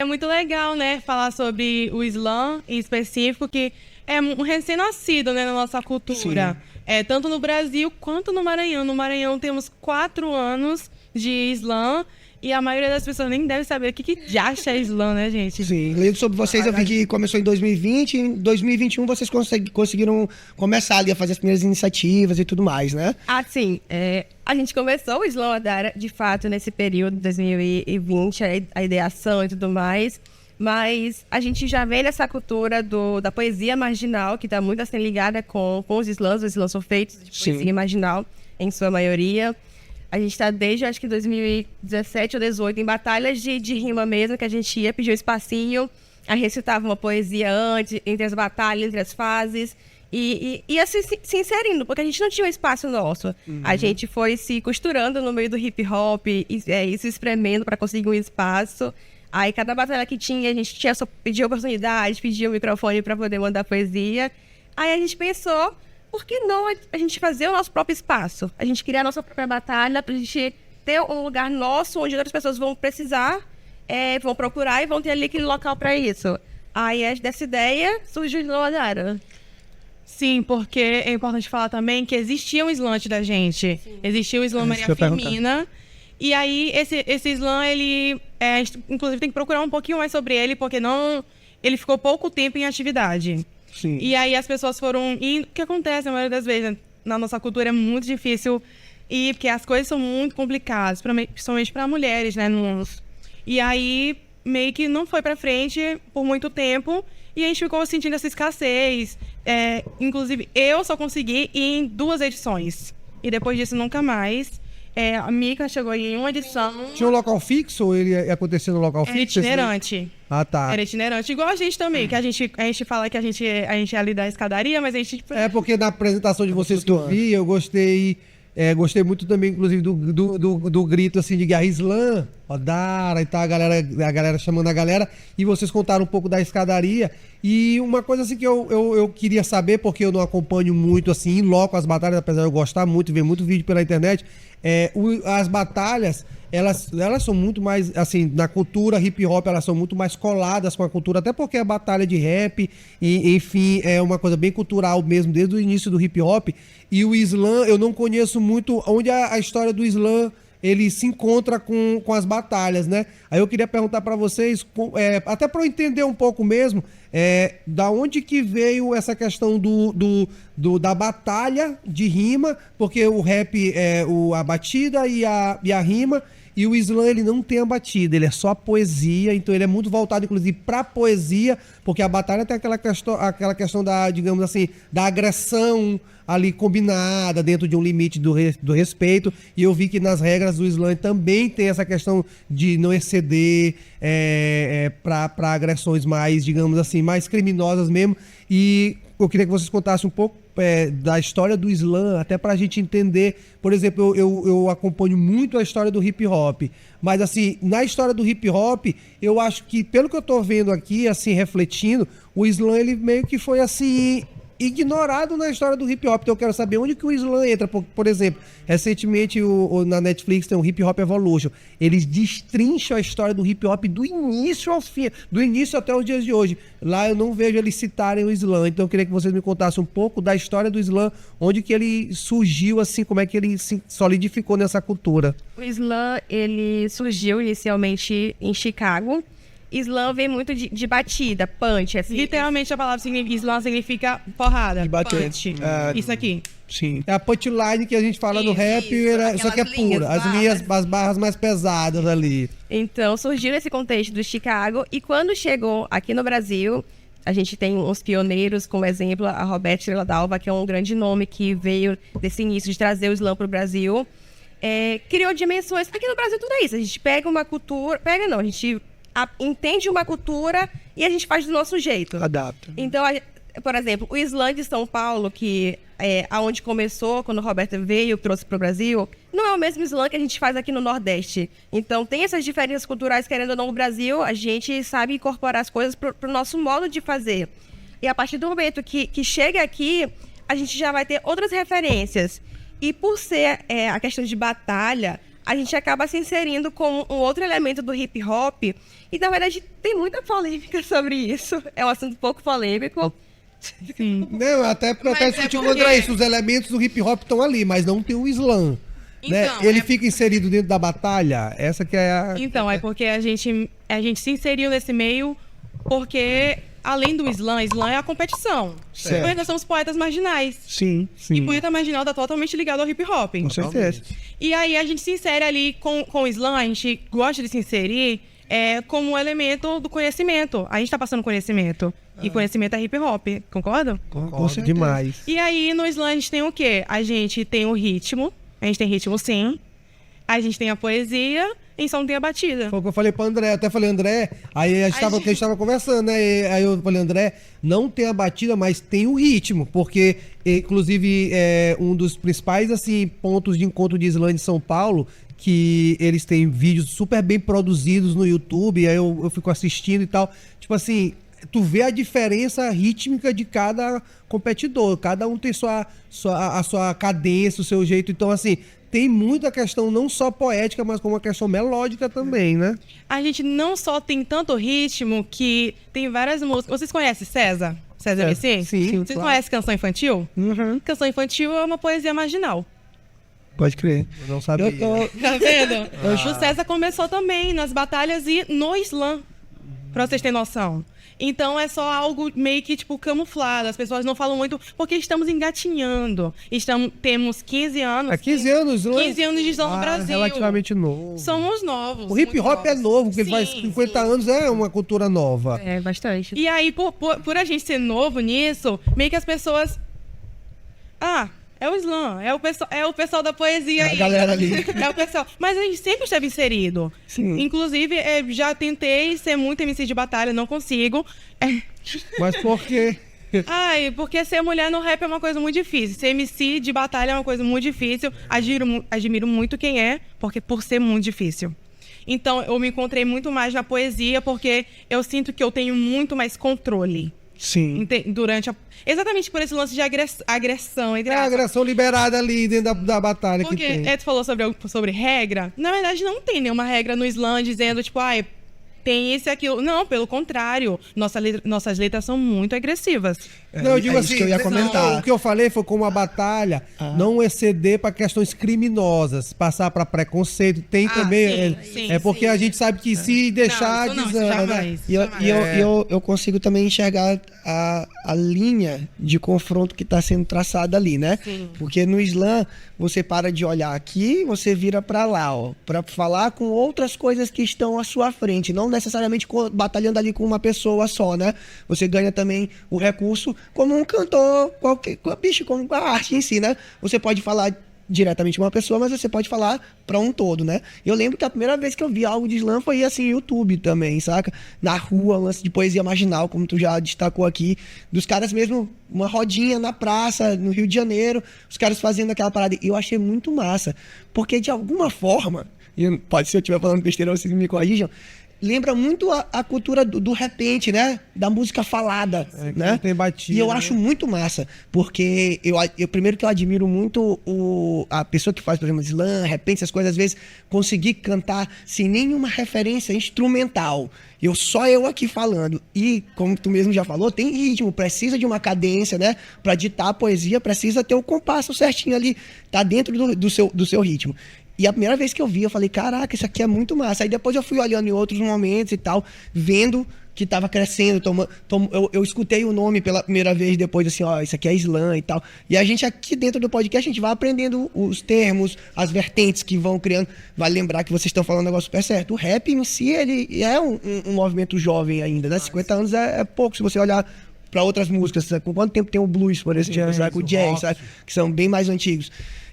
É muito legal, né, falar sobre o slam em específico, que é um recém-nascido, né, na nossa cultura. Tanto no Brasil quanto no Maranhão. No Maranhão temos 4 anos de slam e a maioria das pessoas nem deve saber o que já é slam, né, gente? Sim, lendo sobre vocês, eu vi que começou em 2020, em 2021 vocês conseguiram começar ali a fazer as primeiras iniciativas e tudo mais, né? Sim. A gente começou o Slam Adara, de fato, nesse período de 2020, a ideação e tudo mais, mas a gente já vem nessa cultura da poesia marginal, que está muito assim ligada com os slams são feitos de poesia marginal, em sua maioria. A gente está desde, acho que 2017 ou 2018, em batalhas de rima mesmo, que a gente ia pedir um espacinho, a recitava uma poesia antes, entre as batalhas, entre as fases, e ia se inserindo, porque a gente não tinha um espaço nosso. A gente foi se costurando no meio do hip hop, e se espremendo para conseguir um espaço. Aí cada batalha que tinha, a gente tinha só pedia oportunidade, pedia o microfone para poder mandar poesia. Aí a gente pensou, por que não a gente fazer o nosso próprio espaço? A gente criar a nossa própria batalha pra gente ter um lugar nosso onde outras pessoas vão precisar, vão procurar e vão ter ali aquele local para isso. Aí dessa ideia surgiu o Slam Adara. Sim, porque é importante falar também que existia um slam antes da gente. Existia o Slam Maria Firmina. E aí, esse slam, ele... a gente, inclusive, tem que procurar um pouquinho mais sobre ele, porque ele ficou pouco tempo em atividade. Sim. E aí as pessoas foram indo... O que acontece na maioria das vezes? Na nossa cultura é muito difícil ir, porque as coisas são muito complicadas, principalmente para mulheres, né? E aí, meio que não foi para frente por muito tempo, e a gente ficou sentindo essa escassez. Inclusive, eu só consegui ir em 2 edições. E depois disso, nunca mais. A Mica chegou em uma edição. Tinha um local fixo ou ele ia acontecer no local fixo? Itinerante. Ah, tá. Era itinerante. Igual a gente também, que a gente fala que a gente é ali da escadaria, mas a gente... Porque na apresentação de vocês que eu vi, eu gostei muito também, inclusive, do grito assim de guerra slam, Odara e tal, a galera chamando a galera, e vocês contaram um pouco da escadaria. E uma coisa assim que eu queria saber, porque eu não acompanho muito assim, em loco as batalhas, apesar de eu gostar muito, ver muito vídeo pela internet, as batalhas, elas são muito mais, assim, na cultura hip hop, elas são muito mais coladas com a cultura, até porque a batalha de rap, e, enfim, é uma coisa bem cultural mesmo, desde o início do hip hop. E o slam, eu não conheço muito onde a história do slam ele se encontra com as batalhas, né? Aí eu queria perguntar para vocês, até para eu entender um pouco mesmo, da onde que veio essa questão da batalha de rima, porque o rap é a batida e a rima, e o slam ele não tem a batida, ele é só a poesia, então ele é muito voltado inclusive para poesia, porque a batalha tem aquela questão da, digamos assim, da agressão ali combinada dentro de um limite do respeito, e eu vi que nas regras do slam também tem essa questão de não exceder para agressões mais, digamos assim, mais criminosas mesmo. E eu queria que vocês contassem um pouco da história do slam, até pra gente entender. Por exemplo, eu acompanho muito a história do hip hop, mas assim, na história do hip hop, eu acho que, pelo que eu tô vendo aqui, assim, refletindo, o slam ele meio que foi assim ignorado na história do hip hop. Então eu quero saber onde que o slam entra. Por exemplo, recentemente na Netflix tem o Hip Hop Evolution. Eles destrincham a história do hip hop do início ao fim, do início até os dias de hoje. Lá eu não vejo eles citarem o slam. Então eu queria que vocês me contassem um pouco da história do slam, onde que ele surgiu, assim, como é que ele se solidificou nessa cultura. O slam, ele surgiu inicialmente em Chicago. Slam vem muito de batida, punch. Assim. Literalmente a palavra slam significa porrada. De bater. Punch. Isso aqui. Sim. É a punchline que a gente fala no rap, só que é pura. As barras mais pesadas ali. Então, surgiu nesse contexto do Chicago, e quando chegou aqui no Brasil, a gente tem uns pioneiros, como exemplo, a Roberta Estrela d'Alva, que é um grande nome que veio desse início de trazer o slam para o Brasil. Criou dimensões. Aqui no Brasil tudo é isso. A gente pega uma cultura... a gente entende uma cultura e a gente faz do nosso jeito. Adapta. Então, por exemplo, o slam de São Paulo, que é aonde começou, quando a Roberta veio, trouxe para o Brasil, não é o mesmo slam que a gente faz aqui no Nordeste. Então, tem essas diferenças culturais, querendo ou não, no Brasil, a gente sabe incorporar as coisas para o nosso modo de fazer. E a partir do momento que chega aqui, a gente já vai ter outras referências. E por ser a questão de batalha, a gente acaba se inserindo com um outro elemento do hip hop. E, na verdade, tem muita polêmica sobre isso. É um assunto pouco polêmico. Sim. Não, até Mas discutir é porque- contra isso. Os elementos do hip hop estão ali, mas não tem o slam. Né? Então, Ele fica inserido dentro da batalha. Essa que é a... Então, é porque a gente se inseriu nesse meio porque, além do slam é a competição. Certo. Porque nós somos poetas marginais. Sim, E sim. poeta marginal tá totalmente ligado ao hip hop. Com certeza. E aí a gente se insere ali com o slam, a gente gosta de se inserir como um elemento do conhecimento. A gente tá passando conhecimento. E conhecimento é hip hop, concorda? Com certeza. demais. E aí no slam a gente tem o quê? A gente tem o ritmo. A gente tem ritmo sim. A gente tem a poesia e só não tem a batida. Foi o que eu falei pro André, até falei, André, aí a gente tava conversando, né? Aí eu falei, André, não tem a batida, mas tem o ritmo, porque, inclusive, um dos principais, assim, pontos de encontro de slam de São Paulo, que eles têm vídeos super bem produzidos no YouTube, aí eu fico assistindo e tal, tipo assim, tu vê a diferença rítmica de cada competidor, cada um tem a sua cadência, o seu jeito, então assim, tem muita questão não só poética, mas como uma questão melódica também, né? A gente não só tem tanto ritmo que tem várias músicas. Vocês conhecem César? César MC? Sim, Vocês claro. conhecem canção infantil? Uhum. Canção infantil é uma poesia marginal. Pode crer. Eu não sabia. Tá vendo? O César começou também nas batalhas e no slam, pra vocês terem noção. Então é só algo meio que, tipo, camuflado. As pessoas não falam muito porque estamos engatinhando. Temos 15 anos. 15 anos, não é? 15 anos de slam no Brasil. Relativamente novo. Somos novos. O hip hop é novo, porque ele faz Sim, 50 anos, é uma cultura nova. É, bastante. E aí, por a gente ser novo nisso, meio que as pessoas... é o slam, é o pessoal da poesia A aí. galera ali. É o pessoal. Mas a gente sempre esteve inserido. Sim. Inclusive, já tentei ser muito MC de batalha, não consigo. Mas por quê? Porque ser mulher no rap é uma coisa muito difícil. Ser MC de batalha é uma coisa muito difícil. Admiro muito quem é, por ser muito difícil. Então, eu me encontrei muito mais na poesia, porque eu sinto que eu tenho muito mais controle. Sim. Exatamente por esse lance de agressão. Entre É a aspas. agressão liberada ali dentro da batalha Porque que tem. tu falou sobre regra. Na verdade, não tem nenhuma regra no slam dizendo, tipo, tem isso e aquilo. Não, pelo contrário. Nossas letras são muito agressivas. Não, eu digo é assim, isso que eu ia comentar. o que eu falei foi como a batalha não exceder para questões criminosas, passar para preconceito, tem também. sim, porque sim. a gente sabe que se deixar Não, isso não, desanda, né? jamais. E eu consigo também enxergar a linha de confronto que está sendo traçada ali, né? Sim. Porque no slam, você para de olhar aqui, você vira para lá, ó, para falar com outras coisas que estão à sua frente, não necessariamente batalhando ali com uma pessoa só, né? Você ganha também o recurso como um cantor, como a arte em si, né? Você pode falar diretamente com uma pessoa, mas você pode falar para um todo, né? Eu lembro que a primeira vez que eu vi algo de slam foi assim, YouTube também, saca? Na rua, um lance de poesia marginal, como tu já destacou aqui, dos caras mesmo, uma rodinha na praça, no Rio de Janeiro, os caras fazendo aquela parada. E eu achei muito massa, porque de alguma forma, e pode ser eu estiver falando besteira, vocês me corrijam, lembra muito a cultura do repente, né? Da música falada, que né? não tem batida, E eu né? acho muito massa, porque eu primeiro que eu admiro muito a pessoa que faz, por exemplo, slam, repente, essas coisas, às vezes, conseguir cantar sem nenhuma referência instrumental. Só eu aqui falando. E, como tu mesmo já falou, tem ritmo, precisa de uma cadência, né? Pra ditar a poesia, precisa ter o compasso certinho ali, tá dentro do seu ritmo. E a primeira vez que eu vi, eu falei, caraca, isso aqui é muito massa. Aí depois eu fui olhando em outros momentos e tal, vendo que tava crescendo. Eu escutei o nome pela primeira vez, depois assim, ó, isso aqui é slam e tal. E a gente aqui dentro do podcast, a gente vai aprendendo os termos, as vertentes que vão criando. Vai lembrar que vocês estão falando um negócio super certo. O rap em si, ele é um movimento jovem ainda, né? 50 anos é pouco, se você olhar para outras músicas. Sabe? Com quanto tempo tem o blues, por exemplo, sabe? O jazz, sabe? Que são bem mais antigos.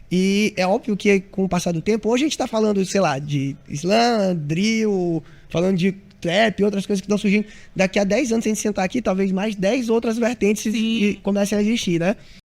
E é óbvio que com o passar do tempo, hoje a gente tá falando, sei lá, de slam, drill, falando de trap e outras coisas que estão surgindo. Daqui a 10 anos, se a gente sentar aqui, talvez mais 10 outras vertentes comecem a existir, né?